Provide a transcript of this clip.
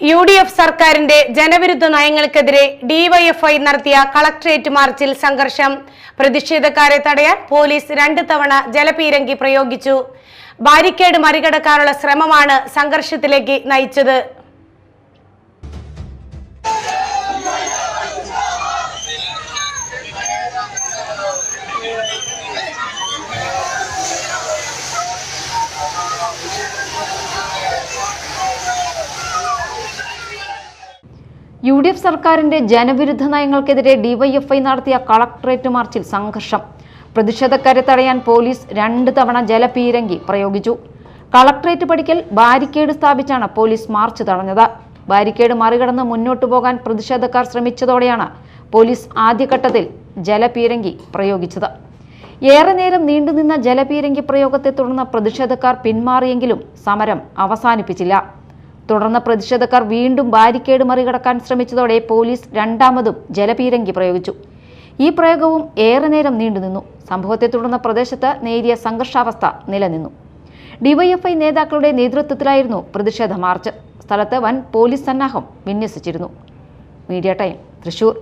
UDF സർക്കാരിന്റെ ജനവിരുദ്ധ നയങ്ങൾക്കെതിരെ DYFI നടത്തിയ കളക്ടറേറ്റ് മാർച്ചിൽ സംഘർഷം. പ്രതിഷേധക്കാരെ തടയാൻ പോലീസ് 2 തവണ ജലപീരങ്കി പ്രയോഗിച്ചു. ബാരിക്കേഡ് മറികടക്കാനുള്ള ശ്രമമാണ് സംഘർഷത്തിലേക്ക് നയിച്ചത്. UDF സർക്കാരിന്റെ ജനവിരുദ്ധ നയങ്ങൾക്കെതിരെ ഡിവൈഎഫ്ഐ നടത്തിയ കളക്ടറേറ്റ് മാർച്ചിൽ സംഘർഷം. പ്രതിഷേധക്കാരെ തടയാൻ പോലീസ് 2 തവണ ജലപീരങ്കി പ്രയോഗിച്ചു. കളക്ടറേറ്റ് പടിക്കൽ ബാരിക്കേഡ് സ്ഥാപിച്ചാണ് പോലീസ് മാർച്ച് തടഞ്ഞത്. ബാരിക്കേഡ് മറികടന്ന് മുന്നോട്ടു പോകാൻ പ്രതിഷേധക്കാർ ശ്രമിച്ചതോടെയാണ് പോലീസ് ആദ്യഘട്ടത്തിൽ ജലപീരങ്കി പ്രയോഗിച്ചത്. ഏറെ നേരം നീണ്ടുനിന്ന ജലപീരങ്കി പ്രയോഗത്തെ തുടർന്ന് പ്രതിഷേധക്കാർ പിന്മാറിയെങ്കിലും സമരം അവസാനിപ്പിച്ചില്ല. തുടർന്ന് പ്രതിഷേധക്കാർ വീണ്ടും ബാരിക്കേഡ് മറികടക്കാൻ ശ്രമിച്ചതോടെ പോലീസ് 2ാമതും ജലപീരങ്കി പ്രയോഗിച്ചു. ഈ പ്രയോഗവും ഏറെ നേരം നീണ്ടുനിന്നു. സംഭവത്തെ തുടർന്ന് പ്രദേശത്ത് നേരിയ സംഘർഷാവസ്ഥ നിലനിന്നു. ഡിവൈഎഫ്ഐ നേതാക്കളുടെ നേതൃത്വത്തിലായിരുന്നു പ്രതിഷേധ മാർച്ച്. സ്ഥലത്ത് വൻ പോലീസ് സന്നാഹം വിന്യസിച്ചിരുന്നു. Media time, Thrissur.